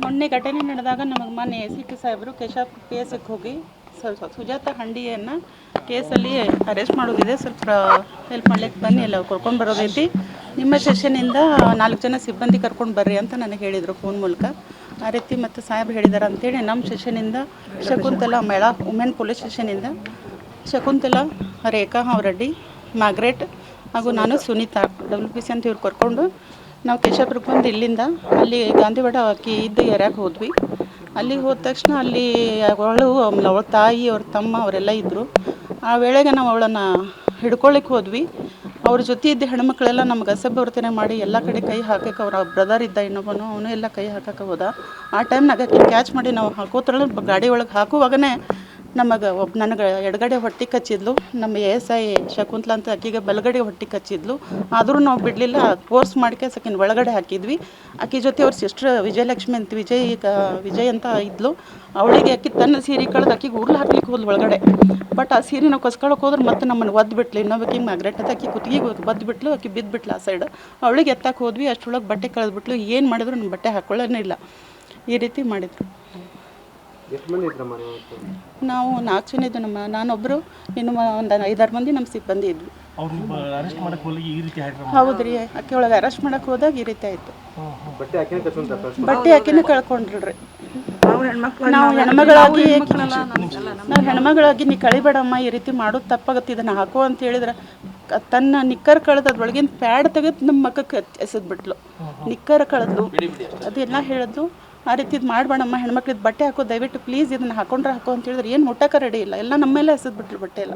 ಮೊನ್ನೆ ಘಟನೆ ನಡೆದಾಗ ನಮಗೆ ಮೊನ್ನೆ ACP ಸಾಹೇಬರು ಕೇಶಾಪುರ PSಕ್ಕೆ ಹೋಗಿ ಸುಜಾತ ಹಂಡಿಯನ್ನು ಕೇಸಲ್ಲಿ ಅರೆಸ್ಟ್ ಮಾಡೋದಿದೆ, ಸ್ವಲ್ಪ ಹೆಲ್ಪ್ ಮಾಡ್ಲಿಕ್ಕೆ ಬನ್ನಿ, ಎಲ್ಲ ಕರ್ಕೊಂಡು ಬರೋದೈತಿ, ನಿಮ್ಮ ಸೆಷನಿಂದ 4 ಜನ ಸಿಬ್ಬಂದಿ ಕರ್ಕೊಂಡು ಬರ್ರಿ ಅಂತ ನನಗೆ ಹೇಳಿದರು ಫೋನ್ ಮೂಲಕ. ಆ ರೀತಿ ಮತ್ತು ಸಾಹೇಬ್ ಹೇಳಿದ್ದಾರೆ ಅಂತೇಳಿ ನಮ್ಮ ಸೆಷನಿಂದ ಶಕುಂತಲಾ ಮೇಳಾ ವುಮೆನ್ ಪೊಲೀಸ್ ಸ್ಟೇಷನಿಂದ ಶಕುಂತಲಾ, ರೇಖಾ ಹಾವರೆಡ್ಡಿ, ಮಾರ್ಗ್ರೆಟ್ ಹಾಗೂ ನಾನು ಸುನೀತಾ WPC ಅಂತ ಇವ್ರು ಕರ್ಕೊಂಡು ನಾವು ಕೇಶಾಪುರಕ್ಕೆ ಬಂದು ಇಲ್ಲಿಂದ ಅಲ್ಲಿ ಗಾಂಧಿವಾಡ ಅಕ್ಕಿ ಇದ್ದ ಏರಿಯಾಗೆ ಹೋದ್ವಿ. ಅಲ್ಲಿಗೆ ಹೋದ ತಕ್ಷಣ ಅಲ್ಲಿ ಅವಳ ತಾಯಿ, ಅವ್ರ ತಮ್ಮ ಅವರೆಲ್ಲ ಇದ್ದರು. ಆ ವೇಳೆಗೆ ನಾವು ಅವಳನ್ನು ಹಿಡ್ಕೊಳ್ಳಿಕ್ಕೆ ಹೋದ್ವಿ. ಅವ್ರ ಜೊತೆ ಇದ್ದ ಹೆಣ್ಮಕ್ಳೆಲ್ಲ ನಮ್ಗೆ ಅಸಭ್ಯವರ್ತನೆ ಮಾಡಿ ಎಲ್ಲ ಕಡೆ ಕೈ ಹಾಕಕ್ಕೆ, ಅವ್ರ ಬ್ರದರ್ ಇದ್ದ ಇನ್ನೊಬ್ಬನು, ಅವನು ಎಲ್ಲ ಕೈ ಹಾಕಕ್ಕೆ ಹೋದ. ಆ ಟೈಮ್ನಾಗ ಕ್ಯಾಚ್ ಮಾಡಿ ನಾವು ಹಾಕೋತ್ರಲ್ಲ ಗಾಡಿ ಒಳಗೆ ಹಾಕುವಾಗನೇ ನನಗೆ ಎಡಗಡೆ ಹೊಟ್ಟೆ ಕಚ್ಚಿದ್ಲು, ನಮ್ಮ ASI ಶಕುಂತಲಾ ಅಂತ ಆಕಿಗೆ ಬಲಗಡೆ ಹೊಟ್ಟೆ ಕಚ್ಚಿದ್ಲು. ಆದರೂ ನಾವು ಬಿಡಲಿಲ್ಲ, ಫೋರ್ಸ್ ಮಾಡ್ಕೆ ಸಕಿನ ಒಳಗಡೆ ಹಾಕಿದ್ವಿ. ಆಕಿ ಜೊತೆ ಅವ್ರ ಸಿಸ್ಟ್ರ್ ವಿಜಯಲಕ್ಷ್ಮಿ ಅಂತ ವಿಜಯ್ ಅಂತ ಇದ್ಲು. ಅವಳಿಗೆ ಆಕಿ ತನ್ನ ಸೀರೆ ಕಳೆದು ಆಕಿಗೆ ಉರ್ಲು ಹಾಕ್ಲಿಕ್ಕೆ ಹೋದ್ಲು ಒಳಗಡೆ. ಬಟ್ ಆ ಸೀರೆ ನಾವು ಕಸ್ಕೊಳಕ್ಕೆ ಹೋದ್ರೆ ಮತ್ತೆ ನಮ್ಮನ್ನು ಒದ್ಬಿಟ್ಲು. ಇನ್ನೊಬ್ಬಕಿ ಮಾರ್ಗ್ರೆಟ್ ಅಂತ ಆಕಿ ಕುತ್ತಿಗೆ ಬದ್ಬಿಟ್ಲು, ಆಕಿ ಬಿದ್ದುಬಿಟ್ಲು ಆ ಸೈಡ್. ಅವಳಿಗೆ ಎತ್ತಕ್ಕೆ ಹೋದ್ವಿ, ಅಷ್ಟರೊಳಗೆ ಬಟ್ಟೆ ಕಳೆದ್ಬಿಟ್ಲು. ಏನು ಮಾಡಿದ್ರು ನಮ್ಮ ಬಟ್ಟೆ ಹಾಕೊಳ್ಳೋನೇ ಇಲ್ಲ, ಈ ರೀತಿ ಮಾಡಿದ್ರು. ನಾವು 4 ಜನ ಇದ್ದು, ನಾನೊಬ್ಬರು, ಇನ್ನು ಒಂದು 5-6 ಮಂದಿ ನಮ್ಮ ಸಿಬ್ಬಂದಿ ಇದ್ವಿ. ಹೌದು ರೀ, ಆಕೆ ಒಳಗೆ ಅರೆಸ್ಟ್ ಮಾಡಕ್ಕೆ ಹೋದಾಗ ಈ ರೀತಿ ಆಯಿತು. ಬಟ್ಟೆ ಆಕೆನೇ ಕಳ್ಕೊಂಡ್ರಿ. ನಾವು ಹೆಣ್ಮಗಳಾಗಿ ನೀ ಕಳಿಬೇಡಮ್ಮ, ಈ ರೀತಿ ಮಾಡೋದು ತಪ್ಪಾಗತ್ತೆ, ಇದನ್ನು ಹಾಕೋ ಅಂತ ಹೇಳಿದ್ರೆ ತನ್ನ ನಿಕ್ಕರ್ ಕಳೆದು ಅದ್ರೊಳಗಿನ ಪ್ಯಾಡ್ ತೆಗೆದು ನಮ್ಮ ಮಕ್ಕಕ್ಕೆ ಎಸೆದ್ಬಿಟ್ಲು. ನಿಕ್ಕರ್ ಕಳೆದ್ಲು, ಅದೆಲ್ಲ ಹೇಳಿದ್ಲು. ಆ ರೀತಿ ಇದು ಮಾಡಬೇಡಮ್ಮ, ಹೆಣ್ಮಕ್ಳಿದ್ದು ಬಟ್ಟೆ ಹಾಕೋ, ದಯವಿಟ್ಟು ಪ್ಲೀಸ್ ಇದನ್ನು ಹಾಕೊಂಡ್ರೆ ಹಾಕೋ ಅಂತ ಹೇಳಿದ್ರೆ ಏನು ಮುಟ್ಟಕ್ಕೆ ರೆಡಿ ಇಲ್ಲ, ಎಲ್ಲ ನಮ್ಮ ಮೇಲೆ ಎಸೆದ್ಬಿಟ್ರು ಬಟ್ಟೆ ಎಲ್ಲ.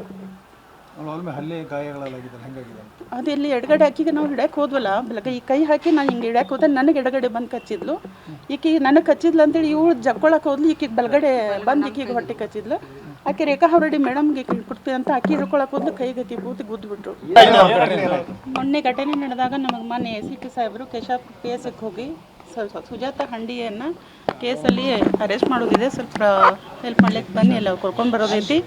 ಅದೆಲ್ಲಿ ಎಡಗಡೆ ಹಾಕಿಗೆ ನಾವು ಹಿಡ್ಯಕ್ಕೆ ಹೋದ್ವಲ್ಲ, ಈ ಕೈ ಹಾಕಿ ನಾನು ಹಿಂಗೆ ಹಿಡ್ಯಕ್ಕೆ ಹೋದ್ರೆ ನನಗೆ ಎಡಗಡೆ ಬಂದು ಕಚ್ಚಿದ್ಲು. ಈಕೆ ನನಗೆ ಕಚ್ಚಿದ್ಲು ಅಂತೇಳಿ ಇವಳು ಜಕ್ಕೊಳಕ್ಕೆ ಹೋದ್ಲು, ಈಕೆಗೆ ಬಲಗಡೆ ಬಂದು ಈಕೆಗೆ ಹೊಟ್ಟೆ ಕಚ್ಚಿದ್ಲು. ಆಕೆ ರೇಖಾ ಹಾವರೆಡ್ಡಿ ಮೇಡಮ್ಗೆ ಕೊಡ್ತೀವಿ ಅಂತ ಆಕಿ ಹಿಡ್ಕೊಳಕ್ಕೆ ಹೋದ್ಲು, ಕೈಗೆ ಆಕಿ ಬೂತಿ ಗುದ್ದುಬಿಟ್ರು. ಮೊನ್ನೆ ಘಟನೆ ನಡೆದಾಗ ನಮಗೆ ಮೊನ್ನೆ ACP ಸಾಹೇಬರು ಕೇಶಾಪುರ PSಕ್ಕೆ ಹೋಗಿ ಸುಜಾತ ಹಂಡಿಯನ್ನು ಕೇಸಲ್ಲಿ ಅರೆಸ್ಟ್ ಮಾಡೋದಿದೆ, ಸ್ವಲ್ಪ ಹೆಲ್ಪ್ ಮಾಡ್ಲಿಕ್ಕೆ ಬನ್ನಿ, ಎಲ್ಲ ಕರ್ಕೊಂಡು ಬರೋದೈತಿ,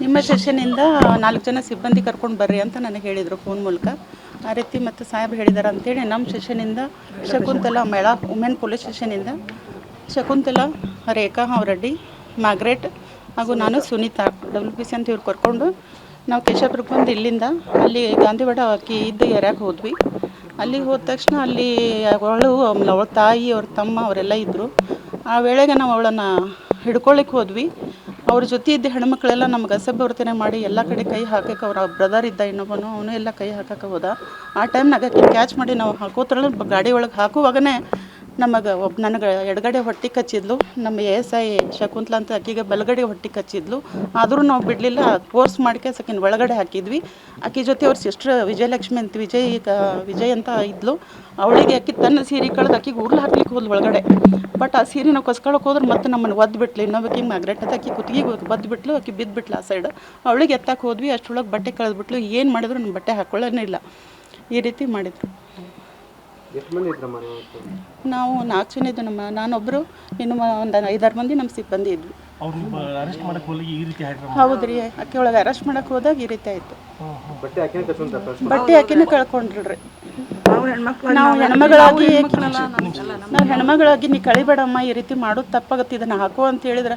ನಿಮ್ಮ ಸೆಷನಿಂದ 4 ಜನ ಸಿಬ್ಬಂದಿ ಕರ್ಕೊಂಡು ಬರ್ರಿ ಅಂತ ನನಗೆ ಹೇಳಿದರು ಫೋನ್ ಮೂಲಕ. ಆ ರೀತಿ ಮತ್ತು ಸಾಹೇಬ್ ಹೇಳಿದ್ದಾರೆ ಅಂತೇಳಿ ನಮ್ಮ ಸೆಷನಿಂದ ಶಕುಂತಲಾ ಮೇಳಾ ವುಮೆನ್ ಪೊಲೀಸ್ ಸ್ಟೇಷನಿಂದ ಶಕುಂತಲಾ, ರೇಖಾ ಹಾವರೆಡ್ಡಿ, ಮಾರ್ಗ್ರೆಟ್ ಹಾಗೂ ನಾನು ಸುನೀತಾ WPC ಅಂತ ಇವ್ರು ಕರ್ಕೊಂಡು ನಾವು ಕೇಶಾಪುರಕ್ಕೆ ಬಂದು ಇಲ್ಲಿಂದ ಅಲ್ಲಿ ಗಾಂಧಿವಾಡ ಅಕ್ಕಿ ಇದ್ದ ಏರಿಯಾಗೆ ಹೋದ್ವಿ. ಅಲ್ಲಿಗೆ ಹೋದ ತಕ್ಷಣ ಅಲ್ಲಿ ಅವಳ ತಾಯಿ, ಅವ್ರ ತಮ್ಮ ಅವರೆಲ್ಲ ಇದ್ದರು. ಆ ವೇಳೆಗೆ ನಾವು ಅವಳನ್ನು ಹಿಡ್ಕೊಳ್ಳಿಕ್ಕೆ ಹೋದ್ವಿ. ಅವ್ರ ಜೊತೆ ಇದ್ದ ಹೆಣ್ಮಕ್ಳೆಲ್ಲ ನಮ್ಗೆ ಅಸಭ್ಯವರ್ತನೆ ಮಾಡಿ ಎಲ್ಲ ಕಡೆ ಕೈ ಹಾಕಕ್ಕೆ, ಅವ್ರ ಬ್ರದರ್ ಇದ್ದ ಇನ್ನೊಬ್ಬನು, ಅವನು ಎಲ್ಲ ಕೈ ಹಾಕಕ್ಕೆ ಹೋದ. ಆ ಟೈಮ್ನಾಗ ಕ್ಯಾಚ್ ಮಾಡಿ ನಾವು ಹಾಕೋತ್ರಲ್ಲ ಗಾಡಿ ಒಳಗೆ ಹಾಕುವಾಗನೇ ನನಗೆ ಎಡಗಡೆ ಹೊಟ್ಟೆ ಕಚ್ಚಿದ್ಲು, ನಮ್ಮ ASI ಶಕುಂತಲಾ ಅಂತ ಆಕಿಗೆ ಬಲಗಡೆ ಹೊಟ್ಟೆ ಕಚ್ಚಿದ್ಲು. ಆದರೂ ನಾವು ಬಿಡಲಿಲ್ಲ, ಫೋರ್ಸ್ ಮಾಡ್ಕೆ ಸಕಿನ ಒಳಗಡೆ ಹಾಕಿದ್ವಿ. ಆಕಿ ಜೊತೆ ಅವ್ರ ಸಿಸ್ಟ್ರ್ ವಿಜಯಲಕ್ಷ್ಮಿ ಅಂತ ವಿಜಯ್ ಅಂತ ಇದ್ಲು. ಅವಳಿಗೆ ಆಕಿ ತನ್ನ ಸೀರೆ ಕಳೆದು ಆಕಿಗೆ ಉರ್ಲು ಹಾಕ್ಲಿಕ್ಕೆ ಹೋದ್ಲು ಒಳಗಡೆ. ಬಟ್ ಆ ಸೀರೆ ನಾವು ಕಸ್ಕೊಳಕ್ಕೆ ಹೋದ್ರೆ ಮತ್ತೆ ನಮ್ಮನ್ನು ಒದ್ಬಿಟ್ಲು. ಇನ್ನೊಬ್ಬಕಿ ಮಾರ್ಗ್ರೆಟ್ ಅಂತ ಆಕಿ ಕುತ್ತಿಗೆ ಬದ್ಬಿಟ್ಲು, ಆಕಿ ಬಿದ್ದುಬಿಟ್ಲು ಆ ಸೈಡ್. ಅವಳಿಗೆ ಎತ್ತಕ್ಕೆ ಹೋದ್ವಿ, ಅಷ್ಟರೊಳಗೆ ಬಟ್ಟೆ ಕಳೆದ್ಬಿಟ್ಲು. ಏನು ಮಾಡಿದ್ರು ನಮ್ಮ ಬಟ್ಟೆ ಹಾಕೊಳ್ಳೋನೇ ಇಲ್ಲ, ಈ ರೀತಿ ಮಾಡಿದ್ರು. ನಾವು 4 ಜನ ಇದ್ದು, ನಾನೊಬ್ಬರು, ಇನ್ನು ಒಂದು 5-6 ಮಂದಿ ನಮ್ಮ ಸಿಬ್ಬಂದಿ ಇದ್ವಿ. ಹೌದು ರೀ, ಆಕೆ ಒಳಗೆ ಅರೆಸ್ಟ್ ಮಾಡಕ್ಕೆ ಹೋದಾಗ ಈ ರೀತಿ ಆಯಿತು. ಬಟ್ಟೆ ಆಕೆನೇ ಕಳ್ಕೊಂಡ್ರಿ. ನಾವು ಹೆಣ್ಮಗಳಾಗಿ ನೀ ಕಳಿಬೇಡಮ್ಮ, ಈ ರೀತಿ ಮಾಡೋದು ತಪ್ಪಾಗತ್ತೆ, ಇದನ್ನು ಹಾಕೋ ಅಂತ ಹೇಳಿದ್ರೆ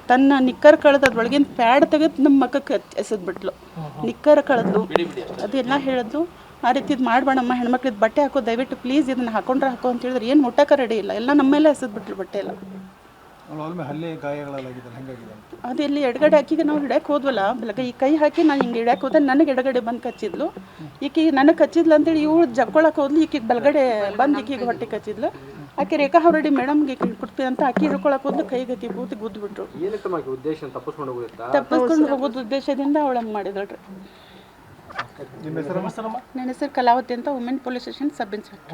ತನ್ನ ನಿಕ್ಕರ್ ಕಳೆದು ಅದ್ರೊಳಗಿನ ಪ್ಯಾಡ್ ತೆಗೆದು ನಮ್ಮ ಮಕ್ಕಕ್ಕೆ ಎಸೆದ್ಬಿಟ್ಲು. ನಿಕ್ಕರ್ ಕಳೆದ್ಲು, ಅದೆಲ್ಲ ಹೇಳಿದ್ಲು. ಆ ರೀತಿ ಇದು ಮಾಡಬೇಡಮ್ಮ, ಹೆಣ್ಮಕ್ಳಿದ್ದು ಬಟ್ಟೆ ಹಾಕೋ, ದಯವಿಟ್ಟು ಪ್ಲೀಸ್ ಇದನ್ನು ಹಾಕೊಂಡ್ರೆ ಹಾಕೋ ಅಂತ ಹೇಳಿದ್ರೆ ಏನು ಮುಟ್ಟಕ್ಕೆ ರೆಡಿ ಇಲ್ಲ, ಎಲ್ಲ ನಮ್ಮ ಮೇಲೆ ಎಸೆದ್ಬಿಟ್ರು ಬಟ್ಟೆ ಎಲ್ಲ. ಅದೆಲ್ಲಿ ಎಡಗಡೆ ಹಾಕಿಗೆ ನಾವು ಹಿಡ್ಯಕ್ಕೆ ಹೋದ್ವಲ್ಲ, ಈ ಕೈ ಹಾಕಿ ನಾನು ಹಿಂಗೆ ಹಿಡ್ಯಕ್ಕೆ ಹೋದ್ರೆ ನನಗೆ ಎಡಗಡೆ ಬಂದು ಕಚ್ಚಿದ್ಲು. ಈಕೆಗೆ ನನಗೆ ಕಚ್ಚಿದ್ಲು ಅಂತೇಳಿ ಇವಳು ಜಕ್ಕೊಳಕ್ಕೆ ಹೋದ್ಲು, ಈಕೆಗೆ ಬಲಗಡೆ ಬಂದು ಈಕೆಗೆ ಹೊಟ್ಟೆ ಕಚ್ಚಿದ್ಲು. ಆಕೆ ರೇಖಾ ಹಾವರೆಡ್ಡಿ ಮೇಡಮ್ಗೆ ಕೊಡ್ತೀವಿ ಅಂತ ಆಕಿ ಹಿಡ್ಕೊಳಕ್ಕೆ ಹೋದ್ಲು, ಕೈಗೆ ಆಕಿ ಬೂತಿ ಗುದ್ದುಬಿಟ್ರು. ತಪ್ಪಿಸ್ಕೊಂಡು ಹೋಗೋದು ಉದ್ದೇಶದಿಂದ ಅವಳಂಗೆ ಮಾಡಿದಳ್ರಿ. ನನ್ನ ಹೆಸರು ಕಲಾವತಿ ಅಂತ, women police station sub inspector.